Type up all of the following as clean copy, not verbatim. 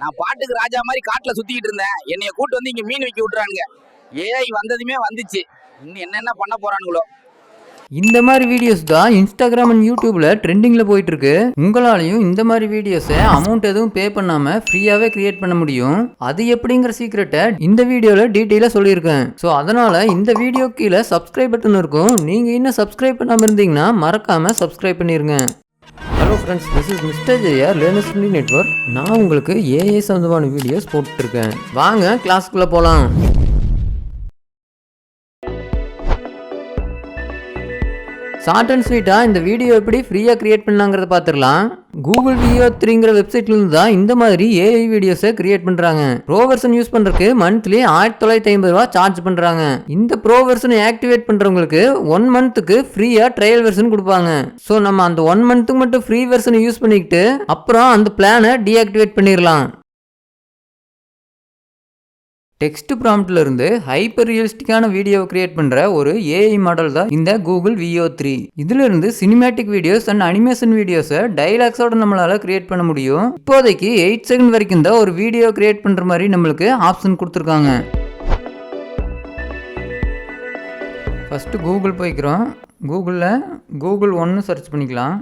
நான் பாட்டுக்கு ராஜா மாதிரி காட்டுல சுத்திக்கிட்டு இருந்தேன். என்னைய கூட்டு வந்து இங்க மீன் விக்க விட்டுறானுங்க. ஏஐ வந்ததுமே வந்துச்சு. இன்னும் என்னென்ன பண்ண போறானுங்களோ. இந்த மாதிரி வீடியோஸ் தான் இன்ஸ்டாகிராம் அண்ட் யூடியூப்ல ட்ரெண்டிங்ல போயிட்டு இருக்கு. உங்களாலையும் இந்த மாதிரி வீடியோஸை அமௌண்ட் எதுவும் பே பண்ணாம ஃப்ரீயாவே கிரியேட் பண்ண முடியும். அது எப்படிங்கிற சீக்ரெட்டை இந்த வீடியோல டீட்டெயிலா சொல்லியிருக்கேன். ஸோ அதனால இந்த வீடியோ கீழே சப்ஸ்கிரைப் பட்டன் இருக்கும். நீங்க இன்னும் சப்ஸ்கிரைப் பண்ணாம இருந்தீங்கன்னா மறக்காம சப்ஸ்கிரைப் பண்ணிருங்க. Hello friends, this is mister Jaya learners India network. நான் உங்களுக்கு ஏஐ சம்பந்தமான வீடியோஸ் போட்டுருக்கேன். வாங்க கிளாஸ்க்குள்ள போலாம். ஷார்ட் அண்ட் ஸ்வீட்டாக இந்த வீடியோ எப்படி ஃப்ரீயாக கிரியேட் பண்ணலாங்கிறத பார்த்துடலாம். கூகுள் VO3ங்கிற வெப்சைட்லேருந்து தான் இந்த மாதிரி ஏஐ வீடியோஸை கிரியேட் பண்ணுறாங்க. ப்ரோ வெர்ஷன் யூஸ் பண்ணுறதுக்கு மந்த்லி 1950 ரூபா சார்ஜ் பண்ணுறாங்க. இந்த ப்ரோ வெர்ஷனை ஆக்டிவேட் பண்ணுறவங்களுக்கு 1 மந்த்துக்கு ஃப்ரீயாக ட்ரையல் வெர்ஷன் கொடுப்பாங்க. ஸோ நம்ம அந்த 1 மந்த்துக்கு மட்டும் ஃப்ரீ வெர்ஷனை யூஸ் பண்ணிக்கிட்டு அப்புறம் அந்த பிளானை டீஆக்டிவேட் பண்ணிடலாம். டெக்ஸ்ட் ப்ராம்ப்ட்ல இருந்து ஹைப்பர் ரியலிஸ்டிக்கான வீடியோவை கிரியேட் பண்ற ஒரு ஏஐ மாடல் தான் இந்த கூகுள் VO3. இதுல இருந்து சினிமேட்டிக் வீடியோஸ் அண்ட் அனிமேஷன் வீடியோஸை டைலாக்ஸோட நம்மளால கிரியேட் பண்ண முடியும். இப்போதைக்கு 8 செகண்ட் வரைக்கும் தான் ஒரு வீடியோ கிரியேட் பண்ற மாதிரி நம்மளுக்கு ஆப்ஷன் கொடுத்துருக்காங்க. ஃபர்ஸ்ட் கூகுள் போய்க்கிறோம். கூகுளில் கூகுள் 1 சர்ச் பண்ணிக்கலாம்.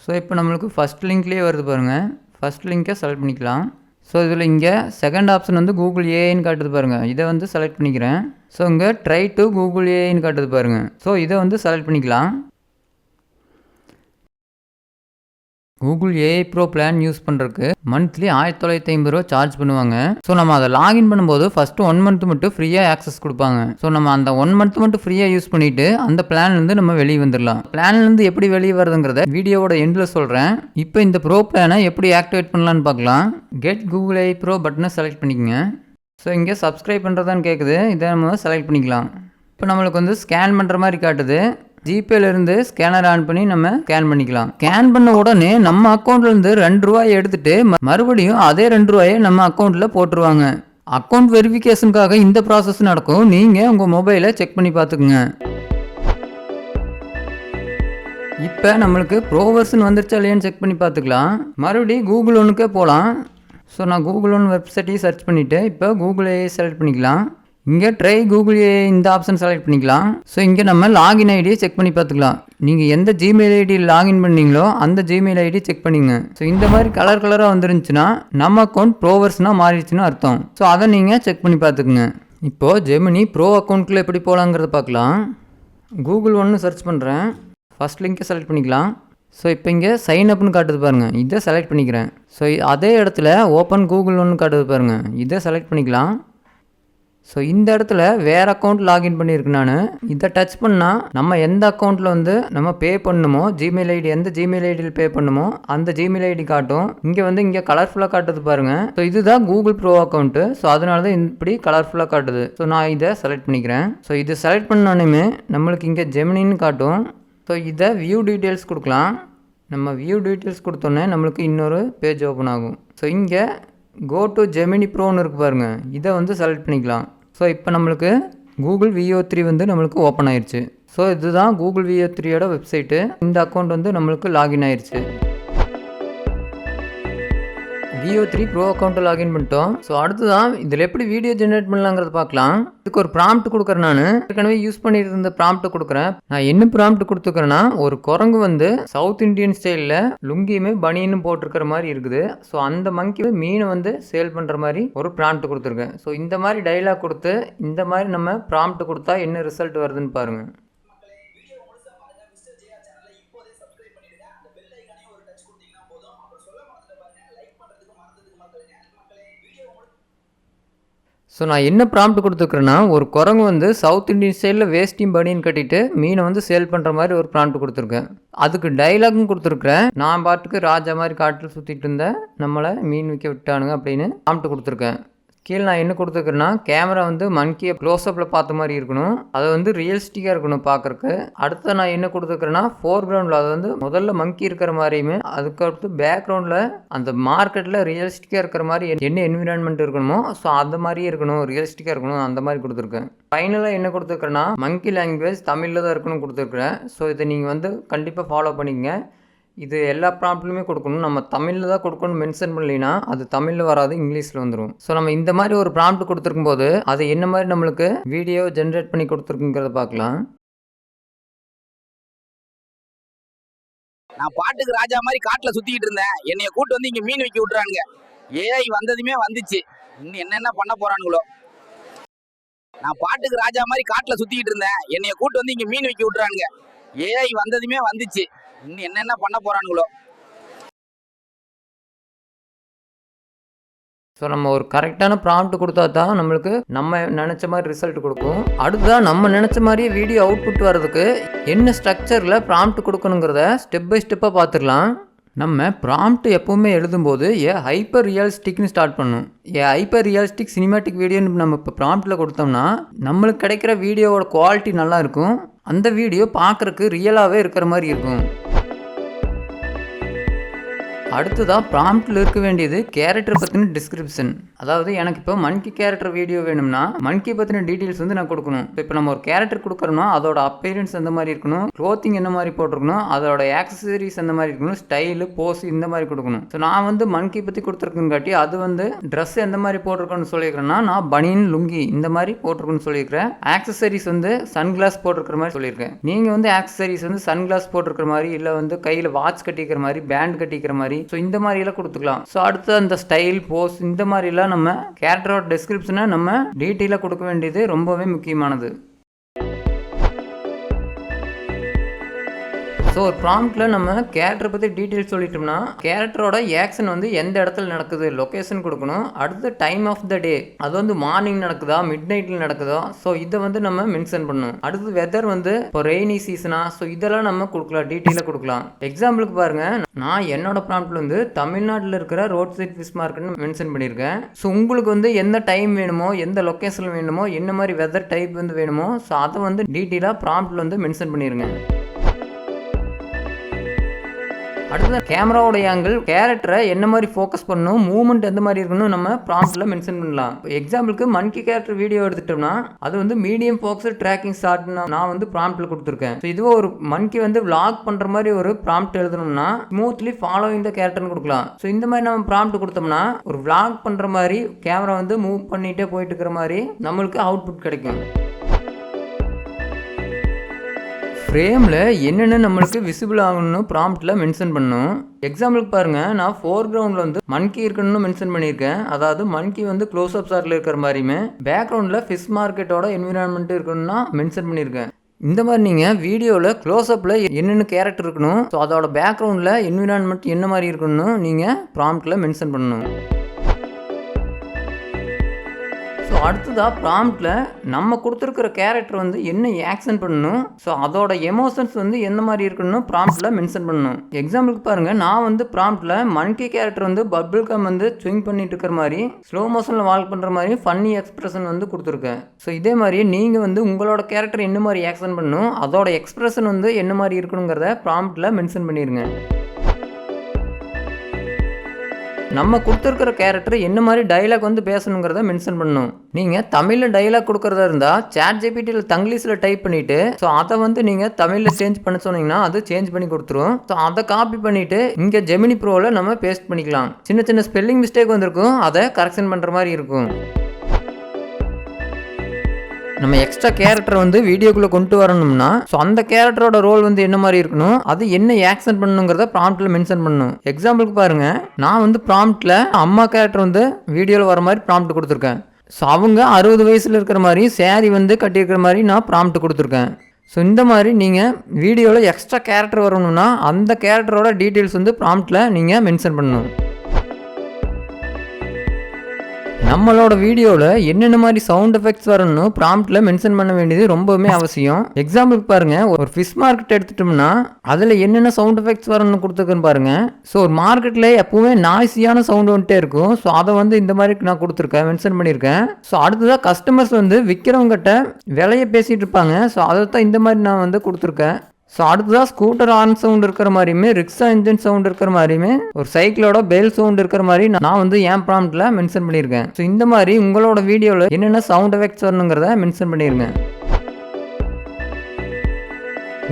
ஸோ இப்போ நம்மளுக்கு ஃபர்ஸ்ட் லிங்க்லேயே வருது பாருங்கள். ஃபஸ்ட் லிங்கை செலக்ட் பண்ணிக்கலாம். ஸோ இதில் இங்கே செகண்ட் ஆப்ஷன் வந்து கூகுள் ஏஐன்னு காட்டுது பாருங்கள். இதை வந்து செலக்ட் பண்ணிக்கிறேன். ஸோ இங்கே ட்ரை டு கூகுள் ஏஐன்னு காட்டுது பாருங்கள். ஸோ இதை வந்து செலக்ட் பண்ணிக்கலாம். Google AI bro plan use பண்ணுறதுக்கு மந்த்லி 1950 ரூபா சார்ஜ் பண்ணுவாங்க. ஸோ நம்ம அதை லாகின் பண்ணும்போது ஃபஸ்ட்டு 1 மந்த் மட்டும் ஃப்ரீயாக ஆக்சஸ் கொடுப்பாங்க. ஸோ நம்ம அந்த 1 மந்த் மட்டும் ஃப்ரீயாக யூஸ் பண்ணிவிட்டு அந்த பிளான்லேருந்து நம்ம வெளியே வந்துடலாம். பிளான்லேருந்து எப்படி வெளியே வருதுங்கிறத வீடியோவோட எண்டில் சொல்கிறேன். இப்போ இந்த ப்ரோ பிளானை எப்படி ஆக்டிவேட் பண்ணலான்னு பார்க்கலாம். கெட் கூகுள் ஏஐ ப்ரோ பட்டனை செலக்ட் பண்ணிக்கோங்க. ஸோ இங்கே சப்ஸ்கிரைப் பண்ணுறதான்னு கேட்குது. இதை நம்ம செலக்ட் பண்ணிக்கலாம். இப்போ நம்மளுக்கு வந்து ஸ்கேன் பண்ணுற மாதிரி காட்டுது. ஜிபேலேருந்து ஸ்கேனர் ஆன் பண்ணி நம்ம ஸ்கேன் பண்ணிக்கலாம். ஸ்கேன் பண்ண உடனே நம்ம அக்கௌண்ட்லேருந்து 2 ரூபாயை எடுத்துட்டு மறுபடியும் அதே 2 ரூபாயை நம்ம அக்கௌண்ட்டில் போட்டுருவாங்க. அக்கௌண்ட் வெரிஃபிகேஷனுக்காக இந்த ப்ராசஸ் நடக்கும். நீங்கள் உங்கள் மொபைலை செக் பண்ணி பார்த்துக்குங்க. இப்போ நம்மளுக்கு ப்ரோ வெர்ஷன் வந்துருச்சா இல்லையான்னு செக் பண்ணி பார்த்துக்கலாம். மறுபடியும் கூகுள் 1க்கே போகலாம். ஸோ நான் கூகுள் 1 வெப்சைட்டையும் சர்ச் பண்ணிவிட்டு இப்போ கூகுள் ஏஐ செலக்ட் பண்ணிக்கலாம். இங்கே ட்ரை கூகுள் ஏஐ இந்த ஆப்ஷன் செலக்ட் பண்ணிக்கலாம். ஸோ இங்கே நம்ம லாகின் ஐடியை செக் பண்ணி பார்த்துக்கலாம். நீங்கள் எந்த ஜிமெயில் ஐடி லாகின் பண்ணீங்களோ அந்த ஜிமெயில் ஐடி செக் பண்ணிங்க. ஸோ இந்த மாதிரி கலராக வந்துருந்துச்சுன்னா நம்ம அக்கௌண்ட் ப்ரோ வெர்ஷனாக மாறிடுச்சுன்னு அர்த்தம். ஸோ அதை நீங்கள் செக் பண்ணி பார்த்துக்குங்க. இப்போது ஜெமினி ப்ரோ அக்கௌண்ட்டில் எப்படி போகலாங்கிறத பார்க்கலாம். கூகுள் 1 சர்ச் பண்ணுறேன். ஃபஸ்ட் லிங்கை செலக்ட் பண்ணிக்கலாம். ஸோ இப்போ இங்கே சைன் அப்னு காட்டுது பாருங்கள். இதை செலக்ட் பண்ணிக்கிறேன். ஸோ அதே இடத்துல ஓப்பன் கூகுள் 1 காட்டுது பாருங்கள். இதை செலக்ட் பண்ணிக்கலாம். ஸோ இந்த இடத்துல வேறு அக்கௌண்ட் லாகின் பண்ணியிருக்கு. நான் இதை டச் பண்ணால் நம்ம எந்த அக்கௌண்ட்டில் வந்து நம்ம பே பண்ணணுமோ ஜிமெயில் ஐடி எந்த ஜிமெயில் ஐடியில் பே பண்ணுமோ அந்த ஜிமெயில் ஐடி காட்டும். இங்கே கலர்ஃபுல்லாக காட்டுது பாருங்கள். ஸோ இதுதான் கூகுள் ப்ரோ அக்கௌண்ட்டு. ஸோ அதனால தான் இப்படி கலர்ஃபுல்லாக காட்டுது. ஸோ நான் இதை செலக்ட் பண்ணிக்கிறேன். ஸோ இதை செலக்ட் பண்ணோன்னே நம்மளுக்கு இங்கே ஜெமினின்னு காட்டும். ஸோ இதை வியூ டீட்டெயில்ஸ் கொடுக்கலாம். நம்ம வியூ டீட்டெயில்ஸ் கொடுத்தோன்னே நம்மளுக்கு இன்னொரு பேஜ் ஓப்பன் ஆகும். ஸோ இங்கே கோ டு ஜெமினி ப்ரோன்னு இருக்குது பாருங்கள். இதை வந்து செலக்ட் பண்ணிக்கலாம். ஸோ இப்போ நம்மளுக்கு கூகுள் VO3 வந்து நம்மளுக்கு ஓப்பன் ஆயிடுச்சு. ஸோ இதுதான் கூகுள் VO3யோட வெப்சைட்டு. இந்த அக்கௌண்ட் வந்து நம்மளுக்கு லாகின் ஆயிடுச்சு. VO3 ப்ரோ அக்கௌண்ட்டை லாகின் பண்ணிட்டோம். ஸோ அடுத்துதான் இதில் எப்படி வீடியோ ஜென்ரேட் பண்ணலாங்கிறத பார்க்கலாம். இதுக்கு ஒரு ப்ராம்ப்ட் கொடுக்குறேன். நான் ஏற்கனவே யூஸ் பண்ணிட்டு இருந்த ப்ராம்ப்ட்டை கொடுக்குறேன். நான் என்ன ப்ராம்ப்ட் கொடுத்துக்கிறேன்னா, ஒரு குரங்கு வந்து சவுத் இண்டியன் ஸ்டைலில் லுங்கியுமே பனியனும் போட்டிருக்கிற மாதிரி இருக்குது. ஸோ அந்த மங்கி மீனை வந்து சேல் பண்ணுற மாதிரி ஒரு ப்ராம்ப்ட் கொடுத்துருக்கேன். ஸோ இந்த மாதிரி டைலாக் கொடுத்து இந்த மாதிரி நம்ம ப்ராம்ப்ட் கொடுத்தா என்ன ரிசல்ட் வருதுன்னு பாருங்கள். ஸோ நான் என்ன ப்ராம்ப்ட் கொடுத்துருக்குறேன்னா, ஒரு குரங்கு வந்து சவுத் இண்டியன் ஸ்டைலில் வேஸ்டியும் பனியன் கட்டிட்டு மீனை வந்து சேல் பண்ணுற மாதிரி ஒரு ப்ராம்ப்ட் கொடுத்துருக்கேன். அதுக்கு டைலாகும் கொடுத்துருக்குறேன். நான் பாட்டுக்கு ராஜா மாதிரி காட்டில் சுற்றிட்டு இருந்தேன், நம்மளை மீன் விற்க விட்டானுங்க அப்படின்னு ப்ராம்ப்ட் கொடுத்துருக்கேன். கீழே நான் என்ன கொடுத்துருக்குறேன்னா, கேமரா வந்து மங்கியை க்ளோஸ்அப்பில் பார்த்த மாதிரி இருக்கணும். அது வந்து ரியலிஸ்டிக்காக இருக்கணும் பார்க்குறக்கு. அடுத்து நான் என்ன கொடுத்துருக்குறேன்னா, ஃபோர் கிரவுண்டில் அது வந்து முதல்ல மங்கி இருக்கிற மாதிரியுமே அதுக்கடுத்து பேக்ரவுண்டில் அந்த மார்க்கெட்டில் ரியலிஸ்டிக்காக இருக்கிற மாதிரி என்ன என்விரான்மெண்ட் இருக்கணுமோ ஸோ அந்த மாதிரியே இருக்கணும், ரியலிஸ்டிக்காக இருக்கணும், அந்த மாதிரி கொடுத்துருக்கேன். ஃபைனலாக என்ன கொடுத்துருக்குறேன்னா, மங்கி லாங்குவேஜ் தமிழில் தான் இருக்கணும் கொடுத்துருக்குறேன். ஸோ இதை நீங்கள் வந்து கண்டிப்பாக ஃபாலோ பண்ணிக்கங்க. இது எல்லா ப்ராம்ப்ட்லையுமே கொடுக்கணும். நம்ம தமிழில் தான் கொடுக்கணும் மென்ஷன் பண்ணலைன்னா அது தமிழில் வராது, இங்கிலீஷில் வந்துடும். ஸோ நம்ம இந்த மாதிரி ஒரு ப்ராம்ப்ட் கொடுத்துருக்கும் போது அது என்ன மாதிரி நம்மளுக்கு வீடியோ ஜென்ரேட் பண்ணி கொடுத்துருக்குங்கிறத பார்க்கலாம். நான் பாட்டுக்கு ராஜா மாதிரி காட்டுல சுத்திக்கிட்டு இருந்தேன். என்னைய கூட்டு வந்து இங்க மீன் விக்க விட்டுறானுங்க. ஏஐ வந்ததுமே வந்துச்சு. இன்னும் என்னென்ன பண்ண போறானுங்களோ. நான் பாட்டுக்கு ராஜா மாதிரி காட்டுல சுத்திக்கிட்டு இருந்தேன். என்னைய கூட்டு வந்து இங்க மீன் விக்க விட்டுறானுங்க. ஏஐ வந்ததுமே வந்துச்சு. இன்னும் என்னென்ன பண்ண போறானுங்களோ. ஸோ நம்ம ஒரு கரெக்டான ப்ராம்ப்ட் கொடுத்தா தான் நம்மளுக்கு நம்ம நினச்ச மாதிரி ரிசல்ட் கொடுக்கும். அடுத்ததான் நம்ம நினச்ச மாதிரியே வீடியோ அவுட்புட் வர்றதுக்கு என்ன ஸ்ட்ரக்சரில் ப்ராம்ப்ட் கொடுக்கணுங்கிறத ஸ்டெப் பை ஸ்டெப்பாக பார்த்துக்கலாம். நம்ம ப்ராம்ப்ட் எப்போவுமே எழுதும்போது ஹைப்பர் ரியலிஸ்டிக்னு ஸ்டார்ட் பண்ணணும். ஹைப்பர் ரியலிஸ்டிக் சினிமேட்டிக் வீடியோன்னு நம்ம இப்போ ப்ராம்ப்டில் கொடுத்தோம்னா நம்மளுக்கு கிடைக்கிற வீடியோவோட குவாலிட்டி நல்லா இருக்கும். அந்த வீடியோ பார்க்குறக்கு ரியலாகவே இருக்கிற மாதிரி இருக்கும். அடுத்ததாக ப்ராம்ப்டில் இருக்க வேண்டியது கேரக்டர் பற்றின டிஸ்கிரிப்ஷன். அதாவது எனக்கு இப்போ மன்கி கேரக்டர் வீடியோ வேணும்னா மன்கி பற்றின டீட்டெயில்ஸ் வந்து நான் கொடுக்கணும். இப்போ நம்ம ஒரு கேரக்டர் கொடுக்குறோம்னா அதோட அப்பீரன்ஸ் எந்த மாதிரி இருக்கணும், க்ளோத்திங் என்ன மாதிரி போட்டிருக்கணும், அதோட ஆக்சசரிஸ் எந்த மாதிரி இருக்கணும், ஸ்டைலு போஸ் இந்த மாதிரி கொடுக்கணும். ஸோ நான் வந்து மன்கி பற்றி கொடுத்துருக்குன்னு காட்டி அது வந்து ட்ரெஸ் எந்த மாதிரி போட்டிருக்கோன்னு சொல்லியிருக்கிறேன்னா நான் பனியன் லுங்கி இந்த மாதிரி போட்டிருக்குன்னு சொல்லியிருக்கிறேன். ஆக்சசரிஸ் வந்து சன்கிளாஸ் போட்டிருக்கிற மாதிரி சொல்லியிருக்கேன். நீங்கள் வந்து ஆக்சசரிஸ் வந்து சன்கிளாஸ் போட்டிருக்கிற மாதிரி இல்லை வந்து கையில் வாட்ச் கட்டிக்கிற மாதிரி பேண்ட் கட்டிக்கிற மாதிரி ஸோ இந்த மாதிரிலாம் கொடுத்துக்கலாம். ஸோ அடுத்து அந்த ஸ்டைல் போஸ் இந்த மாதிரிலாம் நம்ம கேரக்டரோட டிஸ்கிரிப்ஷனை நம்ம டீட்டெயிலாக கொடுக்க வேண்டியது ரொம்பவே முக்கியமானது. ஸோ ஒரு ப்ராம்ப்டில் நம்ம கேரக்டரை பற்றி டீட்டெயில்ஸ் சொல்லிட்டோம்னா கேரக்டரோட ஆக்ஷன் வந்து எந்த இடத்துல நடக்குது லொக்கேஷன் கொடுக்கணும். அடுத்து டைம் ஆஃப் த டே அது வந்து மார்னிங் நடக்குதா மிட் நைட்டில் நடக்குதா ஸோ இதை வந்து நம்ம மென்ஷன் பண்ணணும். அடுத்து வெதர் வந்து இப்போ ரெய்னி சீசனா ஸோ இதெல்லாம் நம்ம கொடுக்கலாம், டீட்டெயிலாக கொடுக்கலாம். எக்ஸாம்பிளுக்கு பாருங்கள், நான் என்னோட ப்ராம்ப்டில் வந்து தமிழ்நாட்டில் இருக்கிற ரோட் சைட் ஃபிஷ் மார்க்கெட்னு மென்ஷன் பண்ணியிருக்கேன். ஸோ உங்களுக்கு வந்து எந்த டைம் வேணுமோ எந்த லொக்கேஷன் வேணுமோ என்ன மாதிரி வெதர் டைப் வந்து வேணுமோ ஸோ அதை வந்து டீட்டெயிலாக ப்ராம்ப்டில் வந்து மென்ஷன் பண்ணிடுங்க. அடுத்தது கேமராவோட ஆங்கிள் கேரக்டரை என்ன மாதிரி ஃபோக்கஸ் பண்ணணும், மூவ்மெண்ட் எந்த மாதிரி இருக்கணும் நம்ம ப்ராம்ப்டில் மென்ஷன் பண்ணலாம். எக்ஸாம்பிளுக்கு மன்கி கேரக்டர் வீடியோ எடுத்துட்டோம்னா அது வந்து மீடியம் ஃபோக்கஸ் ட்ராக்கிங் ஷாட் நான் வந்து ப்ராம்ப்டில் கொடுத்துருக்கேன். ஸோ இதுவே ஒரு மன்கி வந்து vlog பண்ணுற மாதிரி ஒரு ப்ராம்ப்ட் எழுதணும்னா ஸ்மூத்லி ஃபாலோயிங் த கேரக்டர்னு கொடுக்கலாம். ஸோ இந்த மாதிரி நம்ம ப்ராம்ப்ட் கொடுத்தோம்னா ஒரு vlog பண்ணுற மாதிரி கேமரா வந்து மூவ் பண்ணிகிட்டே போயிட்டு இருக்கிற மாதிரி நம்மளுக்கு அவுட்புட் கிடைக்கும். ஃப்ரேமில் என்னென்ன நம்மளுக்கு விசிபிள் ஆகணும்னு ப்ராம்ப்டில் மென்ஷன் பண்ணணும். எக்ஸாம்பிளுக்கு பாருங்கள், நான் ஃபோர்க்ரவுண்டில் வந்து மன்கி இருக்கணும்னு மென்ஷன் பண்ணியிருக்கேன். அதாவது மன்கி வந்து க்ளோஸ் அப் ஷாட்டில் இருக்கிற மாதிரியுமே பேக்ரவுண்டில் ஃபிஷ் மார்க்கெட்டோட என்விரான்மெண்ட் இருக்கணும்னா மென்ஷன் பண்ணியிருக்கேன். இந்த மாதிரி நீங்கள் வீடியோவில் க்ளோஸ்அப்பில் என்னென்ன கேரக்டர் இருக்கணும் ஸோ அதோட பேக்ரவுண்டில் என்விரான்மெண்ட் என்ன மாதிரி இருக்கணும்னு நீங்கள் ப்ராம்ப்டில் மென்ஷன் பண்ணணும். ஸோ அடுத்ததாக ப்ராம்ப்டில் நம்ம கொடுத்துருக்கிற கேரக்டர் வந்து என்ன ஆக்ஷன் பண்ணணும் ஸோ அதோட எமோஷன்ஸ் வந்து எந்த மாதிரி இருக்கணும் ப்ராம்ப்டில் மென்ஷன் பண்ணணும். எக்ஸாம்பிளுக்கு பாருங்கள், நான் வந்து ப்ராம்ப்டில் மன்கி கேரக்டர் வந்து பபிள் கம் வந்து ஸ்விங் பண்ணிட்டு இருக்கிற மாதிரி ஸ்லோ மோஷனில் வாக் பண்ணுற மாதிரி ஃபன்னி எக்ஸ்பிரஷன் வந்து கொடுத்துருக்கேன். ஸோ இதே மாதிரியே நீங்கள் வந்து உங்களோட கேரக்டர் என்ன மாதிரி ஆக்ஷன் பண்ணணும் அதோட எக்ஸ்பிரஷன் வந்து என்ன மாதிரி இருக்கணுங்கிறத ப்ராம்ப்டில் மென்ஷன் பண்ணிடுங்க. நம்ம கொடுத்துருக்கிற கேரக்டர் என்ன மாதிரி டைலாக் வந்து பேசணுங்கிறத மென்ஷன் பண்ணணும். நீங்கள் தமிழில் டைலாக் கொடுக்குறதா இருந்தால் ChatGPTயில் தங்கிலீஷில் டைப் பண்ணிவிட்டு ஸோ அதை வந்து நீங்கள் தமிழில் சேஞ்ச் பண்ண சொன்னீங்கன்னா அது சேஞ்ச் பண்ணி கொடுத்துரும். ஸோ அதை காப்பி பண்ணிவிட்டு இங்கே ஜெமினி ப்ரோவில் நம்ம பேஸ்ட் பண்ணிக்கலாம். சின்ன சின்ன ஸ்பெல்லிங் மிஸ்டேக் வந்திருக்கும், அதை கரெக்ஷன் பண்ணுற மாதிரி இருக்கும். நம்ம எக்ஸ்ட்ரா கேரக்டர் வந்து வீடியோக்குள்ளே கொண்டு வரணும்னா ஸோ அந்த கேரக்டரோட ரோல் வந்து என்ன மாதிரி இருக்கணும் அது என்ன ஆக்ஷன் பண்ணணுங்கிறத ப்ராம்ப்டில் மென்ஷன் பண்ணணும். எக்ஸாம்பிளுக்கு பாருங்கள், நான் வந்து ப்ராம்ப்டில் அம்மா கேரக்டர் வந்து வீடியோவில் வர மாதிரி ப்ராம்ப்ட் கொடுத்துருக்கேன். ஸோ அவங்க 60 வயசில் இருக்கிற மாதிரி சேரீ வந்து கட்டியிருக்கிற மாதிரி நான் ப்ராம்ப்ட் கொடுத்துருக்கேன். ஸோ இந்த மாதிரி நீங்கள் வீடியோவில் எக்ஸ்ட்ரா கேரக்டர் வரணும்னா அந்த கேரக்டரோட டீட்டெயில்ஸ் வந்து ப்ராம்ப்டில் நீங்கள் மென்ஷன் பண்ணணும். நம்மளோட வீடியோவில் என்னென்ன மாதிரி சவுண்ட் எஃபெக்ட்ஸ் வரணும் ப்ராம்ப்டில் மென்ஷன் பண்ண வேண்டியது ரொம்பவுமே அவசியம். எக்ஸாம்பிளுக்கு பாருங்கள், ஒரு ஃபிஷ் மார்க்கெட் எடுத்துட்டோம்னா அதில் என்னென்ன சவுண்ட் எஃபெக்ட்ஸ் வரணும்னு கொடுத்துருக்குன்னு பாருங்கள். ஸோ ஒரு மார்க்கெட்டில் எப்பவுமே நாய்ஸியான சவுண்டு வந்துட்டே இருக்கும். ஸோ அதை வந்து இந்த மாதிரி நான் கொடுத்துருக்கேன், மென்ஷன் பண்ணியிருக்கேன். ஸோ அடுத்ததாக கஸ்டமர்ஸ் வந்து விற்கிறவங்ககிட்ட விலையை பேசிகிட்டு இருப்பாங்க. ஸோ அதை தான் இந்த மாதிரி நான் வந்து கொடுத்துருக்கேன். ஸோ அடுத்ததாக ஸ்கூட்டர் ஆர்ன் சவுண்ட் இருக்கிற மாதிரியுமே ரிக்ஷா இன்ஜின் சவுண்ட் இருக்கிற மாதிரியுமே ஒரு சைக்கிளோட பெல் சவுண்ட் இருக்கிற மாதிரி நான் வந்து என் ப்ராம்ப்டில் மென்ஷன் பண்ணியிருக்கேன். ஸோ இந்த மாதிரி உங்களோட வீடியோவில் என்னென்ன சவுண்ட் எஃபெக்ட்ஸ் வரணுங்கிறத மென்ஷன் பண்ணிடுங்க.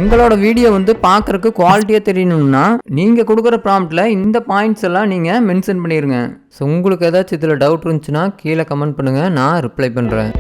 உங்களோட வீடியோ வந்து பார்க்குறக்கு குவாலிட்டியாக தெரியணும்னா நீங்கள் கொடுக்குற ப்ராம்ப்டில் இந்த பாயிண்ட்ஸ் எல்லாம் நீங்கள் மென்ஷன் பண்ணிடுங்க. ஸோ உங்களுக்கு ஏதாச்சும் இதில் டவுட் இருந்துச்சுன்னா கீழே கமெண்ட் பண்ணுங்கள், நான் ரிப்ளை பண்ணுறேன்.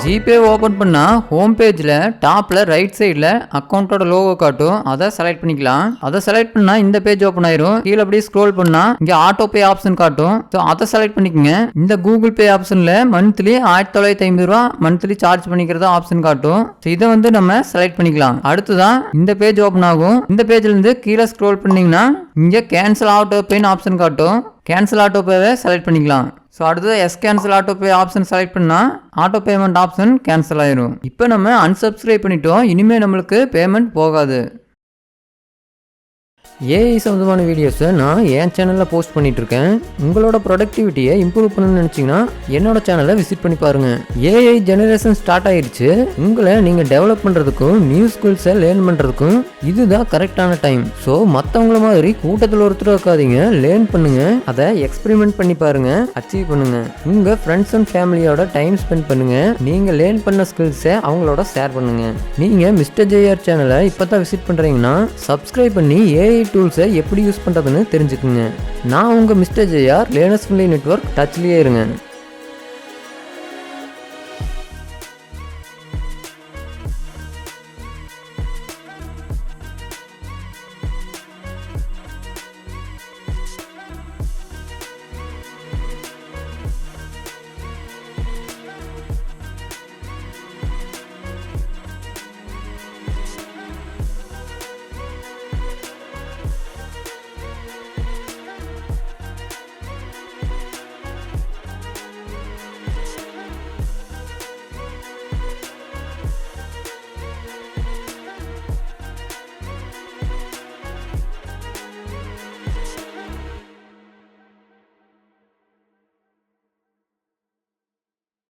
ஜிபே ஓப்பன் பண்ணால் ஹோம் பேஜில் டாப்பில் ரைட் சைடில் அக்கௌண்ட்டோட லோகோ காட்டும். அதை செலக்ட் பண்ணிக்கலாம். அதை செலக்ட் பண்ணால் இந்த பேஜ் ஓப்பன் ஆயிரும். கீழே அப்படியே ஸ்க்ரோல் பண்ணால் இங்கே ஆட்டோ பே ஆப்ஷன் காட்டும். ஸோ அதை செலக்ட் பண்ணிக்கோங்க. இந்த கூகுள் பே ஆப்ஷனில் மந்த்லி 1950 ரூபா மந்த்லி சார்ஜ் பண்ணிக்கிறதா ஆப்ஷன் காட்டும். ஸோ இதை வந்து நம்ம செலக்ட் பண்ணிக்கலாம். அடுத்துதான் இந்த பேஜ் ஓப்பன் ஆகும். இந்த பேஜ்லேருந்து கீழே ஸ்க்ரோல் பண்ணிங்கன்னா இங்கே கேன்சல் ஆட்டோ பேன்னு ஆப்ஷன் காட்டும். கேன்சல் ஆட்டோ பேவை செலக்ட் பண்ணிக்கலாம். ஸோ அடுத்தது cancel auto Pay option select பண்ணால் ஆட்டோ பேமெண்ட் ஆப்ஷன் கேன்சல் ஆயிரும். இப்போ நம்ம அன்சப்ஸ்கிரைப் பண்ணிட்டோம். இனிமேல் நம்மளுக்கு பேமெண்ட் போகாது. ஏஐ சம்மந்தமான வீடியோஸை நான் என் சேனலில் போஸ்ட் பண்ணிகிட்ருக்கேன். உங்களோட ப்ரொடக்டிவிட்டியை இம்ப்ரூவ் பண்ணணும்னு நினச்சிங்கன்னா என்னோட சேனலை விசிட் பண்ணி பாருங்கள். ஏஐ ஜெனரேஷன் ஸ்டார்ட் ஆயிடுச்சு. உங்களை நீங்கள் டெவலப் பண்ணுறதுக்கும் நியூ ஸ்கில்ஸை லேர்ன் பண்ணுறதுக்கும் இதுதான் கரெக்டான டைம். ஸோ மற்றவங்கள மாதிரி கூட்டத்தில் ஒருத்தர் இருக்காதீங்க, லேர்ன் பண்ணுங்கள், அதை எக்ஸ்பெரிமெண்ட் பண்ணி பாருங்கள், அச்சீவ் பண்ணுங்கள். உங்கள் ஃப்ரெண்ட்ஸ் அண்ட் ஃபேமிலியோட டைம் ஸ்பெண்ட் பண்ணுங்கள். நீங்கள் லேர்ன் பண்ண ஸ்கில்ஸை அவங்களோட ஷேர் பண்ணுங்கள். நீங்கள் மிஸ்டர் ஜேஆர் சேனலை இப்போ தான் விசிட் பண்ணுறீங்கன்னா சப்ஸ்கிரைப் பண்ணி ஏஐ டூல்ஸை எப்படி யூஸ் பண்ணுறதுன்னு தெரிஞ்சுக்குங்க. நான் உங்கள் mister JR, learners friendly network, டச்லேயே இருங்க.